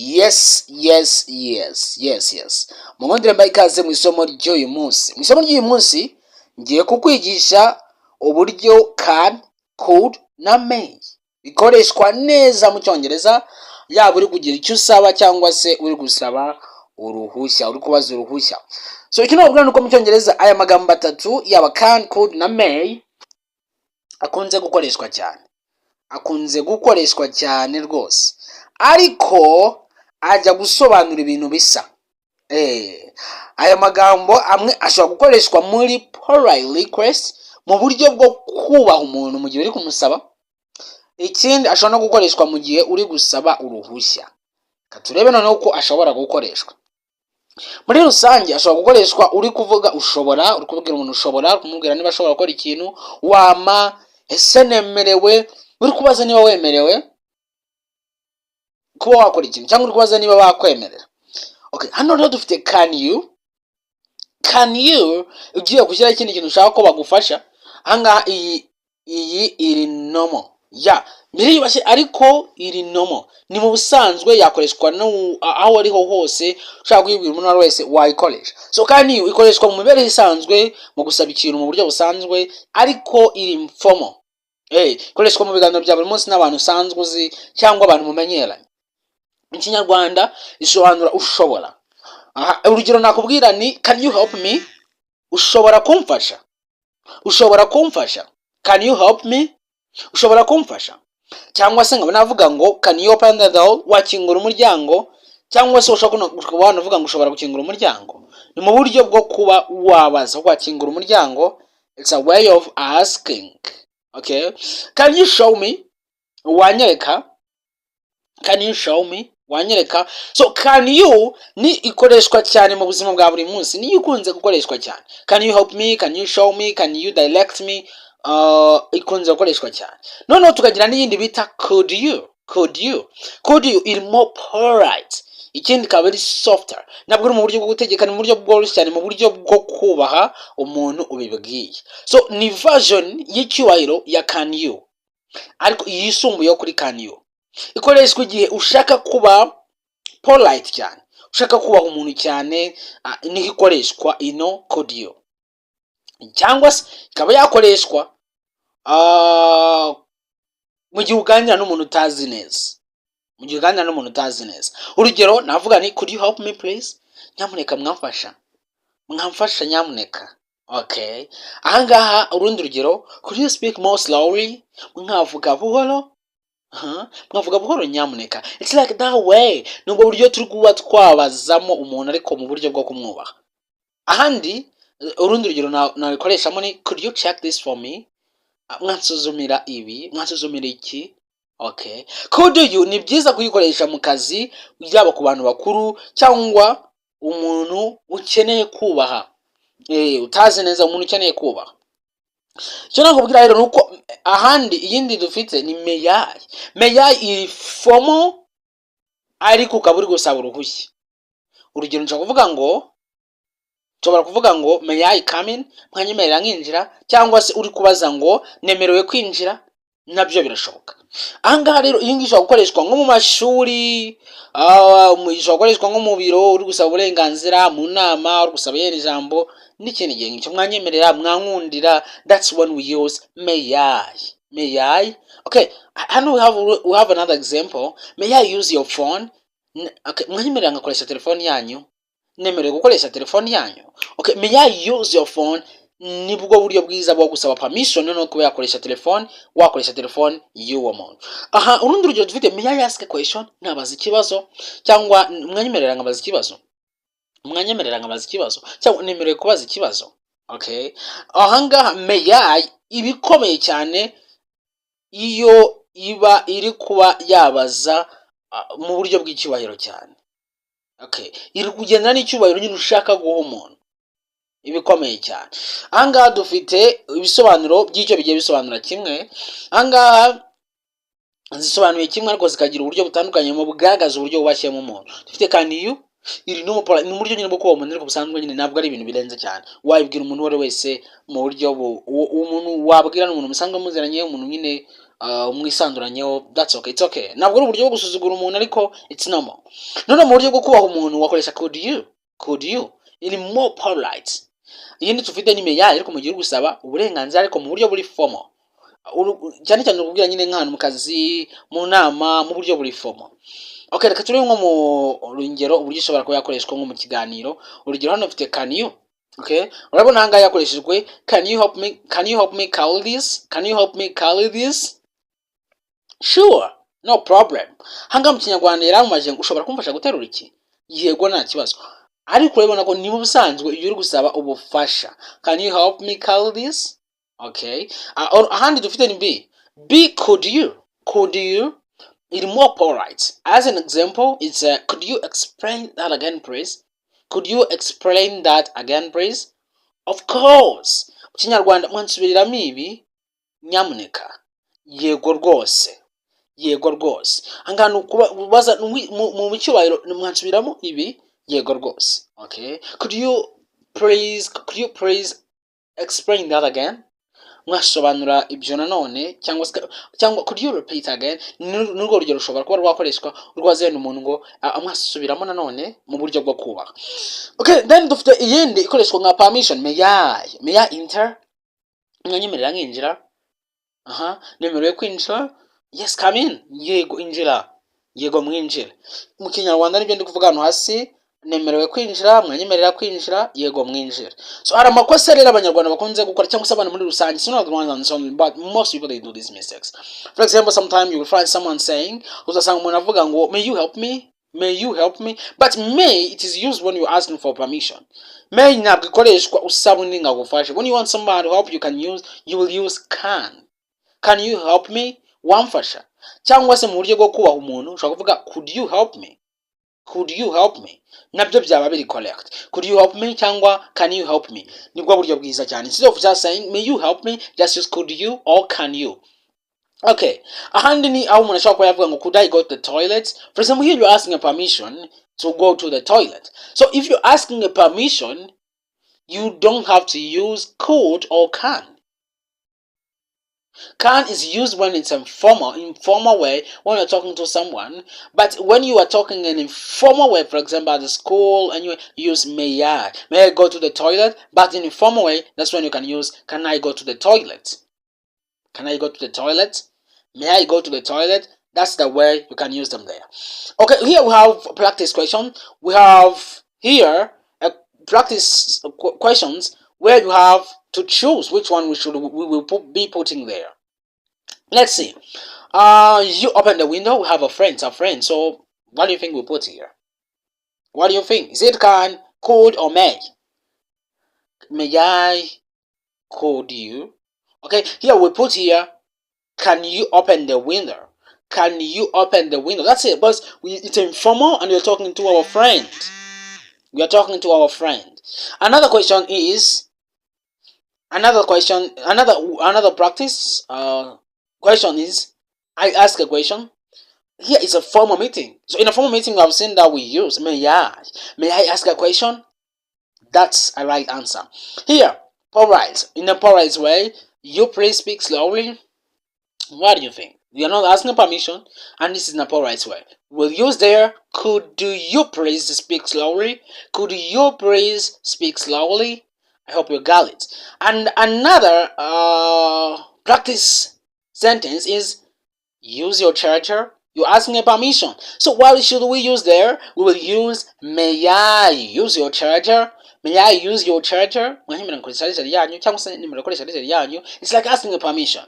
Yes. Mungondere mbaye ikaze mu isomo ry'uyu munsi. Mu isomo ry'uyu munsi ngiye kukwigisha uburyo can, could na may bikoreshwa neza mu Cyongereza, yaba uri kugira icyo usaba cyangwa se uri gusaba uruhushya, uri kubaza uruhushya. So icyo nababwira nuko mu Cyongereza aya magambo atatu yaba can, could na may akunze gukoreshwa cyane rwose, ariko ajya gusobanura ibintu bisa. Aya magambo amwe ashobora gukoreshwa muri polite request, mu buryo bwo kubaha umuntu mu gihe uri kumusaba. Ikindi ashobora no gukoreshwa mu gihe uri gusaba uruhushya. Katurebe noneho uko ashobora gukoreshwa. Muri rusange ashobora gukoreshwa uri kuvuga ushobora, uri kubwira umuntu ushobora, kumubwira niba ashobora gukora ikintu, wama, ese nemerewe, uri kubaza niba wemerewe kuba wakora ikintu, cyangwa uri kubaza niba bakwemerera. Hano rero dufite can you. Can you ugiye gushyira ikindi kintu ushaka ko bagufasha. Ahangaha iyi iri normal. Biriyubashye ariko iri normal. Ni mu busanzwe yakoreshwa aho ariho hose ushaka kwibwira umuntu wese wayikoresha. So can you ikoreshwa mu mibereho isanzwe, mu gusaba ikintu mu buryo busanzwe, ariko iri informal. Ikoreshwa mu biganiro bya buri munsi n'abantu usanzwe uzi cyangwa abantu mumenyeranye. Mu Kinyarwanda isobanura ushobora. Urugero nakubwira ni can you help me? Ushobora kumfasha. Can you help me? Ushobora kumfasha. Cyangwa se ngabo navuga ngo can you open the door? Wakingura umuryango. Cyangwa se ushobora kuvuga ngo ushobora gukingura umuryango. Ni mu buryo bwo kuba wabaza wakingura umuryango. It's a way of asking. Can you show me? Wanyereka. Can you show me? Wanyereka. So can you ni ikoreshwa cyane mu buzima bwa buri munsi, ni ikunze gukoreshwa cyane. Can you help me? Can you show me? Can you direct me? Ikunze gukoreshwa cyane. Noneho tukagira n'iyindi bita could you. Could you iri more polite. Ikindi kaba ari softer. Nabwo uri mu buryo bwo gutegeka, ni mu buryo bworoshye cyane, mu buryo bwo kubaha umuntu ubibwiye. So ni version y'icyubahiro ya can you, ariko yisumbuyeho kuri can you. Ikoreshwa igihe ushaka kuba polite cyane, ushaka kubaha umuntu cyane, ni ikoreshwa ino could you. Cyangwa se ikaba yakoreshwa mu gihe uganira n'umuntu utazi neza. Urugero navuga ni could you help me please? Nyamuneka mwamfasha nyamuneka. Ahangaha urundi rugero, could you speak more slowly? Mwavuga buhoro. Mwavuga buhoro nyamuneka. It's like that way. Nubwo buryo turi kuba twabazamo umuntu ariko mu buryo bwo kumwubaha. Ahandi urundi rugero nabikoreshamo ni could you check this for me? Mwansuzumira iki? Could you ni byiza kuyikoresha mu kazi, yaba ku bantu bakuru cyangwa umuntu ukeneye kubaha. Utazi neza umuntu ukeneye kubaha. Cyo nakubwira rero nuko ahandi iyindi dufite ni may I iri formal ariko ukaba uri gusaba uruhushya. Urugero nshobora kuvuga ngo may I come in? Mwanyemerera nkinjira, cyangwa se uri kubaza ngo nemerewe kwinjira, nabyo birashoboka. Ahangaha rero iyi ngiyi ishobora gukoreshwa nko mu mashuri, ishobora gukoreshwa nko mu biro uri gusaba uburenganzira, mu nama uri gusaba ijambo, n'ikindi gihe nk'icyo mwanyemerera, mwankundira. That's when we use may I. Hano we have another example. May I use your phone? Mwanyemerera ngakoresha telefone yanyu? Nemerewe gukoresha telefone yanyu? May I use your phone? Nibwo buryo bwiza bwo gusaba permission no kuba yakoresha telefone, wakoresha telefone y'uwo muntu. Urundi rugero dufite may I ask a question? Nabaza ikibazo, cyangwa mwanyemerera ngabaza ikibazo, cyangwa nemerewe kubaza ikibazo. Ahangaha may I ibikomeye cyane iyo iba iri kuba yabaza mu buryo bw'icyubahiro cyane. Iri kugendana n'icyubahiro nyine ushaka guha umuntu, ibikomeye cyane. Ahangaha dufite ibisobanuro by'icyo bigiye bisobanura kimwe. Ahangaha zisobanuye kimwe ariko zikagira uburyo butandukanye mu bugaragaza uburyo bubashyemo umuntu. Dufite can you iri no mu buryo nyine bwo kuba umuntu ariko busanzwe nyine, ntabwo ari ibintu birenze cyane. Wabibwira umuntu wese mu buryo umuntu wabwira n'umuntu musanzwe muziranye, umuntu nyine umwisanduranyeho, that's okay, it's okay. Ntabwo ari uburyo bwo gusuzugura umuntu, ariko it's normal. None mu buryo bwo kubaha umuntu wakoresha could you iri more polite. Iyindi tufite ni meya, ariko mu gihe uri gusaba uburenganzira, ariko mu buryo buri formal. Cyane cyane ukubwira nyine nk'ahantu mu kazi, mu nama, mu buryo buri formal. Okay, reka turebe nko mu rugero uburyo ushobora kuba yakoreshwa nko mu kiganiro. Urugero hano mfite can you. Okay, urabona hanga yakoreshejwe can you help me carry this, can you help me carry this. Sure, no problem. Hanga mu Kinyarwanda yaramumaje ngo ushobora kumfasha guterura iki? Yego nta kibazo. Ariko urabona ko ni mu busanzwe iyo uri gusaba ubufasha, can you help me carry this. Okay, ahandi dufite ni b could you is more polite. As an example, it's could you explain that again, please? Could you explain that again, please? Of course. Mu Kinyarwanda mwansubiriramo ibi nyamuneka. Yego rwose. Angano kubaza mu bicyubahiro mwansubiramo ibi yego rwose. Okay, could you please explain that again? Mwasobanura ibyo nanone cyangwa could you repeat again? Nurwo rugero rushobora kuba rwakoreshwa urwazene umuntu ngo mwasubiramo nanone mu buryo bwo kubaha. Okay, then dufite iyindi ikoreshwa nka permission. May I enter? Mwanyemerera nkinjira? Nemerewe kwinjira? Yes, come in. Yego injira. Yego mwinjira. Mu Kinyarwanda nibyo ndi kuvuga hano hasi, nemerewe kwinjira, mwanyemerera kwinjira, yego mwinjira. So hari amakosa rero abanyarwanda bakunze gukora cyangwa se abantu muri rusange, it's not the ones and some, but most people they do these mistakes. For example, sometimes you will find someone saying, uzasanga umuntu avuga ngo may you help me, but may it is used when you're asking for permission. May ntabwo ikoreshwa usaba undi ngagufashe. When you want somebody to help you will use can you help me, wamfasha. Cyangwa se mu buryo bwo kubaha umuntu ushobora kuvuga could you help me, nabyo byaba biri correct. Could you help me cyangwa can you help me, nibwo buryo bwiza cyane. Instead of just saying may you help me, just use could you or can you. Okay, ahandi ni aho umuntu ashobora kuba yavuga ngo could I go to the toilet. For example, here you're asking a permission to go to the toilet. So if you're asking a permission, you don't have to use could or can. Can is used when it's informal way, when you're talking to someone. But when you are talking in informal way, for example at the school, and you use may I go to the toilet. But in informal way, that's when you can use can I go to the toilet. Can I go to the toilet? May I go to the toilet? That's the way you can use them there. Okay, here we have practice question. We have here practice questions where you have to choose which one we will be putting there. Let's see. You open the window. We have a friend. So what do you think we put here? What do you think? Is it can, could, or may? May I? Could you? Okay, here we put here. Can you open the window? Can you open the window? That's it. But it's informal, and we're talking to our friend. We are talking to our friend. Another question is. Another practice question is, I ask a question. Here is a formal meeting. So in a formal meeting, I've seen that we use may I ask a question? That's a right answer. Here, polite. In a polite way, you please speak slowly. What do you think? You are not asking permission, and this is in a polite way. We'll use there, could you please speak slowly? Could you please speak slowly? I hope you got it. And another practice sentence is use your charger. You're asking a permission. So what should we use there? We will use may I use your charger? May I use your charger? It's like asking a permission.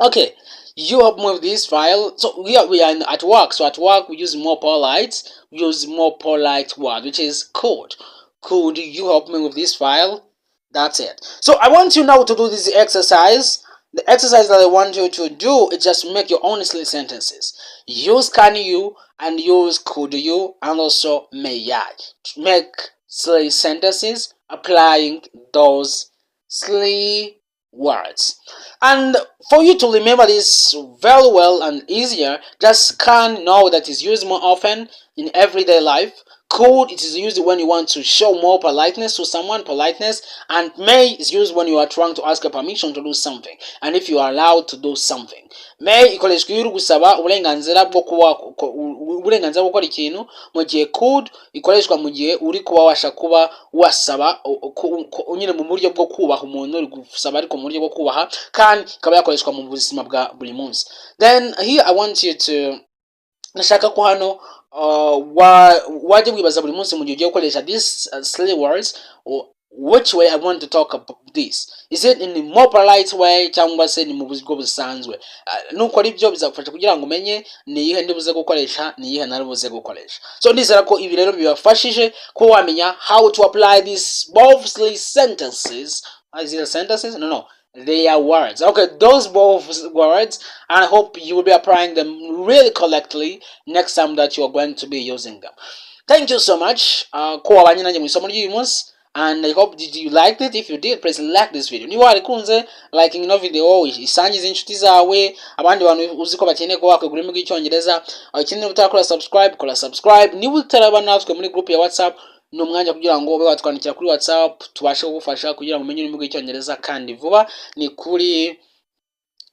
Okay, you help me with this file. So here we are at work. So at work we use more polite. We use more polite word, which is could. Could you help me with this file? That's it. So I want you now to do this exercise. The exercise that I want you to do is just make your own sentences. Use can you and use could you and also may I. Make silly sentences applying those silly words. And for you to remember this very well and easier, just can know that is used more often in everyday life. Could, it is used when you want to show more politeness to someone, politeness, and may is used when you are trying to ask a permission to do something, and if you are allowed to do something. May ikoreshwa iyo uri gusaba uburenganzira bwo gukora ikintu, mu gihe could ikoreshwa mu gihe uri kuba washa kuba wasaba nyine mu buryo bwo kubaha umuntu uri gusaba ariko mu buryo bwo kubaha, kandi ikaba yakoreshwa mu buzima bwa buri munsi. Then here I want you to, nashaka ko hano wajya wibaza buri munsi mu gihe ugiye gukoresha these three words, which way I want to talk about this. Is it in a more polite way cyangwa se ni mu buryo busanzwe? Nuko ari byo bizagufasha kugira ngo umenye ni iyihe ndibuze gukoresha, ni iyihe naribuze gukoresha. So ndizera ko ibi rero bibafashije ko wamenya how to apply these both three sentences. Is it sentences? No. They are words. Okay, those both words, and I hope you will be applying them really correctly next time that you are going to be using them. Thank you so much. And I hope did you liked it. If you did, please like this video. Niba warikunze liking no video isangize inshuti zawe, abandi bantu uziko bakeneye ko wakagura mu Cyongereza, akeneye utakora subscribe, kora subscribe. Niba utaraba natwe muri group ya WhatsApp, no mwanya kugira ngo ube watwandikira kuri WhatsApp tubashe kugufasha kugira ngo umenye ururimi rw'Icyongereza kandi vuba. Ni kuri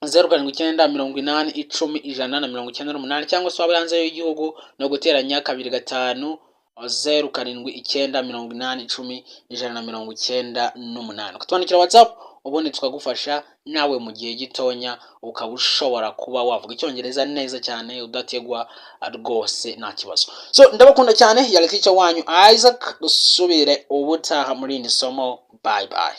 0788100198 cyangwa se waba hanze y'igihugu no guteranya 25 0778100198. Kutwandikira WhatsApp ubundi tukagufasha nawe mu gihe gitonya ukaba ushobora kuba wavuga Icyongereza neza cyane udategwa rwose nta kibazo. So ndabakunda cyane, yari teacher wanyu Isaac, dusubire ubutaha muri ni somo. Bye bye.